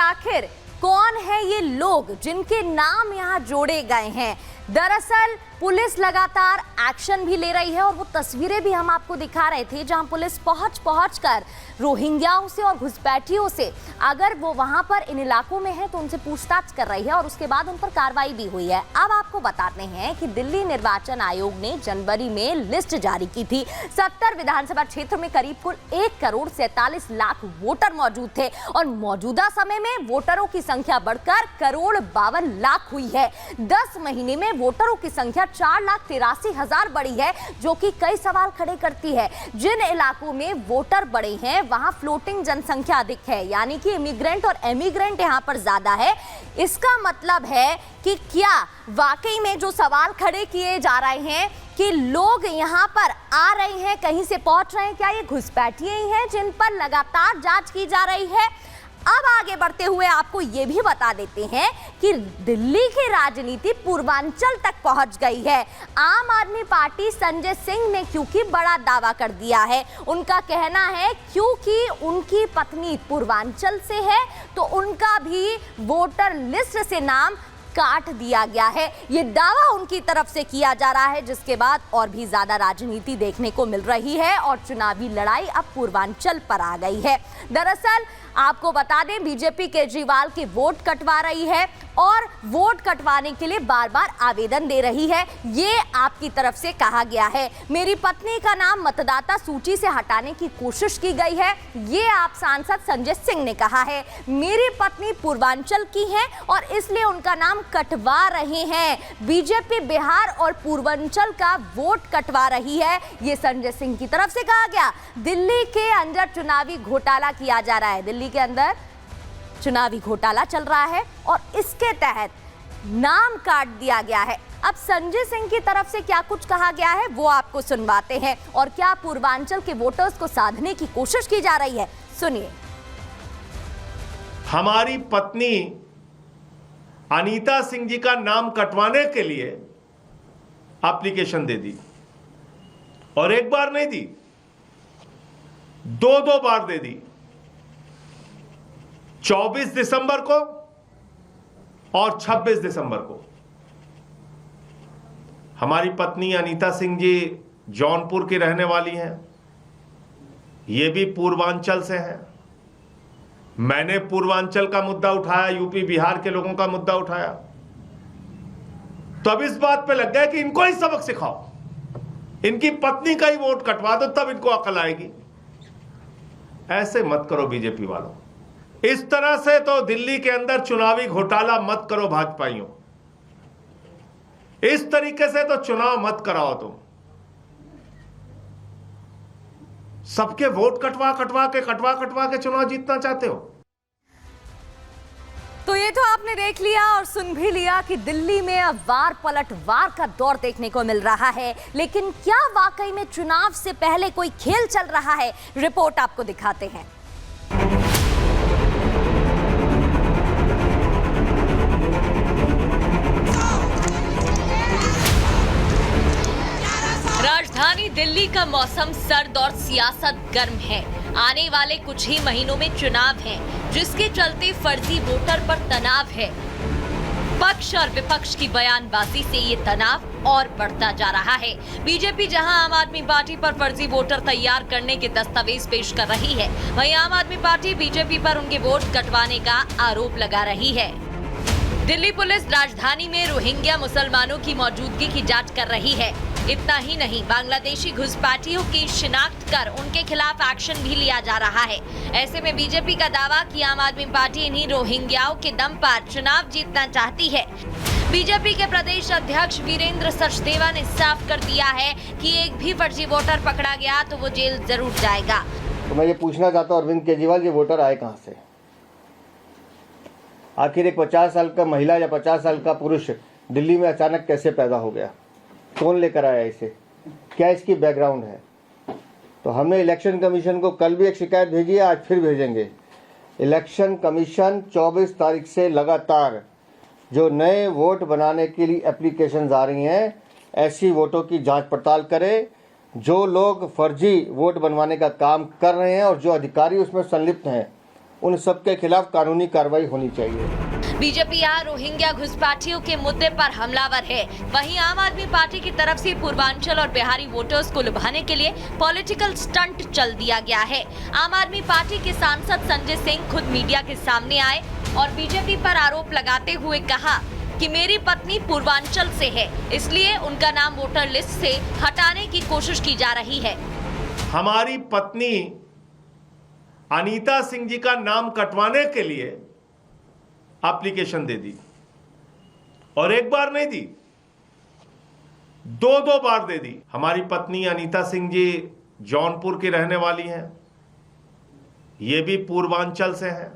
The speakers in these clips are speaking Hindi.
आखिर कौन है ये लोग जिनके नाम यहाँ जोड़े गए हैं? दरअसल पुलिस लगातार एक्शन भी ले रही है और वो तस्वीरें भी हम आपको दिखा रहे थे जहां पुलिस पहुंच कर रोहिंग्याओं से और घुसपैठियों से अगर वो वहां पर इन इलाकों में है तो उनसे पूछताछ कर रही है और उसके बाद उन पर कार्रवाई भी हुई है। अब आपको बताते हैं कि दिल्ली निर्वाचन आयोग ने जनवरी में लिस्ट जारी की थी। 70 विधानसभा क्षेत्र में करीब कुल 1,47,00,000 वोटर मौजूद थे और मौजूदा समय में वोटरों की संख्या बढ़कर 1,52,00,000 हुई है। 10 महीने में वोटरों की संख्या 4,83,000 बढ़ी है, जो कि कई सवाल खड़े करती है। जिन इलाकों में वोटर बढ़े हैं वहां फ्लोटिंग जनसंख्या अधिक है, यानी कि इमिग्रेंट और एमिग्रेंट यहां पर ज्यादा है। इसका मतलब है कि क्या वाकई में जो सवाल खड़े किए जा रहे हैं कि लोग यहां पर आ रहे हैं, कहीं से पहुंच रहे हैं, क्या ये घुसपैठिए ही हैं जिन पर लगातार जांच की जा रही है? अब आगे बढ़ते हुए आपको ये भी बता देते हैं कि दिल्ली की राजनीति पूर्वांचल तक पहुंच गई है। आम आदमी पार्टी संजय सिंह ने क्योंकि बड़ा दावा कर दिया है। उनका कहना है क्योंकि उनकी पत्नी पूर्वांचल से है तो उनका भी वोटर लिस्ट से नाम काट दिया गया है। ये दावा उनकी तरफ से किया जा रहा है, जिसके बाद और भी ज्यादा राजनीति देखने को मिल रही है और चुनावी लड़ाई अब पूर्वांचल पर आ गई है। दरअसल आपको बता दें, बीजेपी केजरीवाल के वोट कटवा रही है और वोट कटवाने के लिए बार बार आवेदन दे रही है। ये आपकी तरफ से कहा गया है। मेरी पत्नी का नाम मतदाता सूची से हटाने की कोशिश की गई है, ये आप सांसद संजय सिंह ने कहा है। मेरी पत्नी पूर्वांचल की है और इसलिए उनका नाम कटवा रहे हैं। बीजेपी बिहार और पूर्वांचल का वोट कटवा रही है, ये संजय सिंह की तरफ से कहा गया। दिल्ली के अंदर चुनावी घोटाला किया जा रहा है, दिल्ली के अंदर चुनावी घोटाला चल रहा है और इसके तहत नाम काट दिया गया है। अब संजय सिंह की तरफ से क्या कुछ कहा गया है वो आपको सुनवाते हैं और क्या पूर्वांचल के वोटर्स को साधने की कोशिश की जा रही है, सुनिए। हमारी पत्नी अनीता सिंह जी का नाम कटवाने के लिए एप्लीकेशन दे दी और एक बार नहीं दी, दो बार दे दी। 24 दिसंबर को और 26 दिसंबर को। हमारी पत्नी अनीता सिंह जी जौनपुर की रहने वाली हैं, ये भी पूर्वांचल से हैं। मैंने पूर्वांचल का मुद्दा उठाया, यूपी बिहार के लोगों का मुद्दा उठाया, तो अब इस बात पे लग गया कि इनको ही सबक सिखाओ, इनकी पत्नी का ही वोट कटवा दो, तब इनको अकल आएगी। ऐसे मत करो बीजेपी वालों, इस तरह से तो दिल्ली के अंदर चुनावी घोटाला मत करो भाजपाइयों, इस तरीके से तो चुनाव मत कराओ तुम। सबके वोट कटवा के चुनाव जीतना चाहते हो। तो ये तो आपने देख लिया और सुन भी लिया कि दिल्ली में अब वार पलटवार का दौर देखने को मिल रहा है, लेकिन क्या वाकई में चुनाव से पहले कोई खेल चल रहा है? रिपोर्ट आपको दिखाते हैं। राजधानी दिल्ली का मौसम सर्द और सियासत गर्म है। आने वाले कुछ ही महीनों में चुनाव है, जिसके चलते फर्जी वोटर पर तनाव है। पक्ष और विपक्ष की बयानबाजी से ये तनाव और बढ़ता जा रहा है। बीजेपी जहां आम आदमी पार्टी पर फर्जी वोटर तैयार करने के दस्तावेज पेश कर रही है, वहीं आम आदमी पार्टी बीजेपी पर उनके वोट कटवाने का आरोप लगा रही है। दिल्ली पुलिस राजधानी में रोहिंग्या मुसलमानों की मौजूदगी की जांच कर रही है। इतना ही नहीं, बांग्लादेशी घुसपैठियों की शिनाख्त कर उनके खिलाफ एक्शन भी लिया जा रहा है। ऐसे में बीजेपी का दावा कि आम आदमी पार्टी इन्हीं रोहिंग्याओं के दम पर चुनाव जीतना चाहती है। बीजेपी के प्रदेश अध्यक्ष वीरेंद्र सचदेवा ने साफ कर दिया है कि एक भी फर्जी वोटर पकड़ा गया तो वो जेल जरूर जाएगा। तो मैं ये पूछना चाहता हूँ अरविंद केजरीवाल, ये वोटर आए कहाँ से? आखिर एक 50 साल का महिला या 50 साल का पुरुष दिल्ली में अचानक कैसे पैदा हो गया? कौन लेकर आया इसे? क्या इसकी बैकग्राउंड है? तो हमने इलेक्शन कमीशन को कल भी एक शिकायत भेजी है, आज फिर भेजेंगे। इलेक्शन कमीशन 24 तारीख से लगातार जो नए वोट बनाने के लिए एप्लीकेशंस आ रही हैं, ऐसी वोटों की जांच पड़ताल करे। जो लोग फर्जी वोट बनवाने का काम कर रहे हैं और जो अधिकारी उसमें संलिप्त हैं, उन सब के खिलाफ कानूनी कार्रवाई होनी चाहिए। बीजेपी यहाँ रोहिंग्या घुसपैठियों के मुद्दे पर हमलावर है। वहीं आम आदमी पार्टी की तरफ से पूर्वांचल और बिहारी वोटर्स को लुभाने के लिए पॉलिटिकल स्टंट चल दिया गया है। आम आदमी पार्टी के सांसद संजय सिंह खुद मीडिया के सामने आए और बीजेपी पर आरोप लगाते हुए कहा कि मेरी पत्नी पूर्वांचल से है, इसलिए उनका नाम वोटर लिस्ट से हटाने की कोशिश की जा रही है। हमारी पत्नी अनीता सिंह जी का नाम कटवाने के लिए एप्लीकेशन दे दी, और एक बार नहीं दी, दो बार दे दी। हमारी पत्नी अनीता सिंह जी जौनपुर की रहने वाली हैं, ये भी पूर्वांचल से हैं।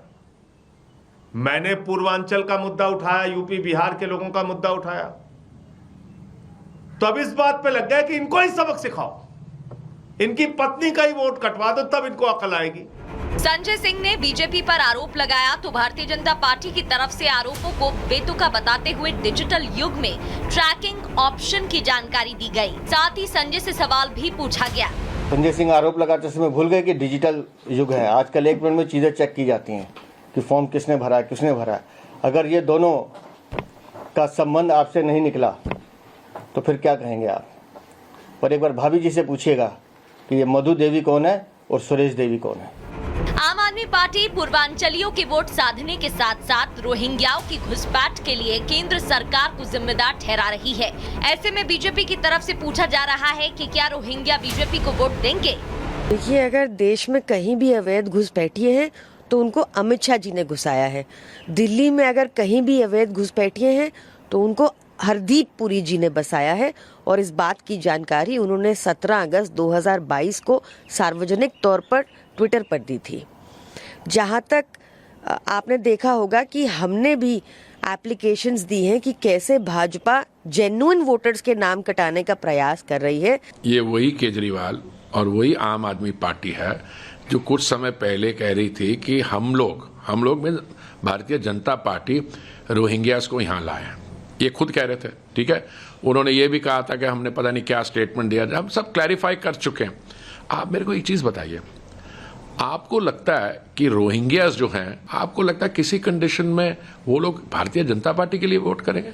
मैंने पूर्वांचल का मुद्दा उठाया, यूपी बिहार के लोगों का मुद्दा उठाया, तो अब इस बात पे लग गया कि इनको ही सबक सिखाओ, इनकी पत्नी का ही वोट कटवा दो, तब इनको अकल आएगी। संजय सिंह ने बीजेपी पर आरोप लगाया तो भारतीय जनता पार्टी की तरफ से आरोपों को बेतुका बताते हुए डिजिटल युग में ट्रैकिंग ऑप्शन की जानकारी दी गई। साथ ही संजय से सवाल भी पूछा गया। संजय सिंह आरोप लगाते समय भूल गए कि डिजिटल युग है, आजकल 1 मिनट में चीजें चेक की जाती हैं कि फॉर्म किसने भरा है, किसने भरा है। अगर ये दोनों का संबंध आपसे नहीं निकला तो फिर क्या कहेंगे आप? पर एक बार भाभी जी से पूछिएगा कि ये मधु देवी कौन है और सुरेश देवी कौन है। आम आदमी पार्टी पूर्वांचलियों के वोट साधने के साथ साथ रोहिंग्याओं की घुसपैठ के लिए केंद्र सरकार को जिम्मेदार ठहरा रही है। ऐसे में बीजेपी की तरफ से पूछा जा रहा है कि क्या रोहिंग्या बीजेपी को वोट देंगे? देखिए, अगर देश में कहीं भी अवैध घुसपैठिए हैं तो उनको अमित शाह जी ने घुसाया है। दिल्ली में अगर कहीं भी अवैध घुसपैठिए हैं तो उनको हरदीप पुरी जी ने बसाया है, और इस बात की जानकारी उन्होंने 17 अगस्त 2022 को सार्वजनिक तौर पर ट्विटर पर दी थी। जहां तक आपने देखा होगा कि हमने भी एप्लीकेशंस दी हैं कि कैसे भाजपा जेन्युइन वोटर्स के नाम कटाने का प्रयास कर रही है। ये वही केजरीवाल और वही आम आदमी पार्टी है जो कुछ समय पहले कह रही थी कि हम लोग में भारतीय जनता पार्टी रोहिंग्यास को यहाँ लाए। ये खुद कह रहे थे, ठीक है। उन्होंने ये भी कहा था कि हमने पता नहीं क्या स्टेटमेंट दिया, हम सब क्लैरिफाई कर चुके हैं। आप मेरे को एक चीज़ बताइए, आपको लगता है कि रोहिंग्यास जो हैं, आपको लगता है किसी कंडीशन में वो लोग भारतीय जनता पार्टी के लिए वोट करेंगे?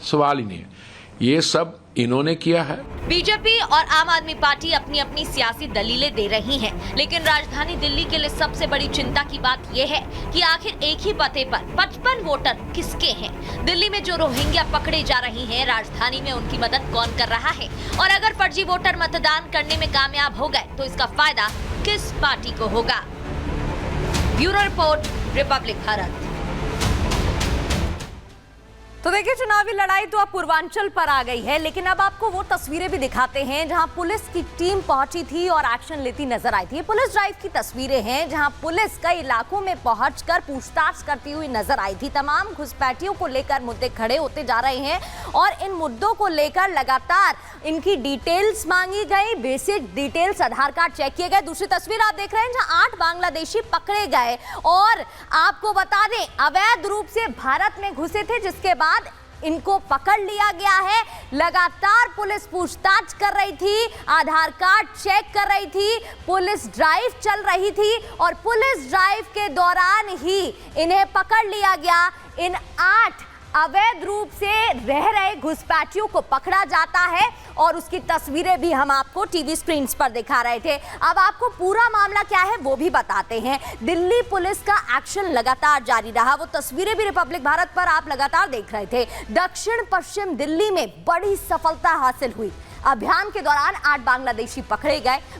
सवाल ही नहीं है। ये सब इन्होंने किया है। बीजेपी और आम आदमी पार्टी अपनी अपनी सियासी दलीलें दे रही हैं, लेकिन राजधानी दिल्ली के लिए सबसे बड़ी चिंता की बात यह है कि आखिर एक ही पते पर 55 वोटर किसके हैं? दिल्ली में जो रोहिंग्या पकड़े जा रही हैं, राजधानी में उनकी मदद कौन कर रहा है? और अगर फर्जी वोटर मतदान करने में कामयाब हो गए तो इसका फायदा किस पार्टी को होगा? Bureau report, Republic Bharat. तो देखिए, चुनावी लड़ाई तो अब पूर्वांचल पर आ गई है, लेकिन अब आपको वो तस्वीरें भी दिखाते हैं जहां पुलिस की टीम पहुंची थी और एक्शन लेती नजर आई थी। पुलिस ड्राइव की तस्वीरें हैं जहां पुलिस कई इलाकों में पहुंचकर पूछताछ करती हुई नजर आई थी। तमाम घुसपैठियों को लेकर मुद्दे खड़े होते जा रहे हैं और इन मुद्दों को लेकर लगातार इनकी डिटेल्स मांगी गई, बेसिक डिटेल्स, आधार कार्ड चेक किए गए। दूसरी तस्वीर आप देख रहे हैं जहां 8 बांग्लादेशी पकड़े गए और आपको बता दें अवैध रूप से भारत में घुसे थे, जिसके बाद इनको पकड़ लिया गया है। लगातार पुलिस पूछताछ कर रही थी, आधार कार्ड चेक कर रही थी, पुलिस ड्राइव चल रही थी और पुलिस ड्राइव के दौरान ही इन्हें पकड़ लिया गया। इन 8 अवैध रूप से रह रहे घुसपैठियों को पकड़ा जाता है और उसकी तस्वीरें भी हम आपको टीवी स्क्रीन पर दिखा रहे थे। अब आपको पूरा मामला क्या है वो भी बताते हैं। दिल्ली पुलिस का एक्शन लगातार जारी रहा, वो तस्वीरें भी रिपब्लिक भारत पर आप लगातार देख रहे थे। दक्षिण पश्चिम दिल्ली में बड़ी सफलता हासिल हुई। अभियान के दौरान 8 बांग्लादेशी पकड़े गए।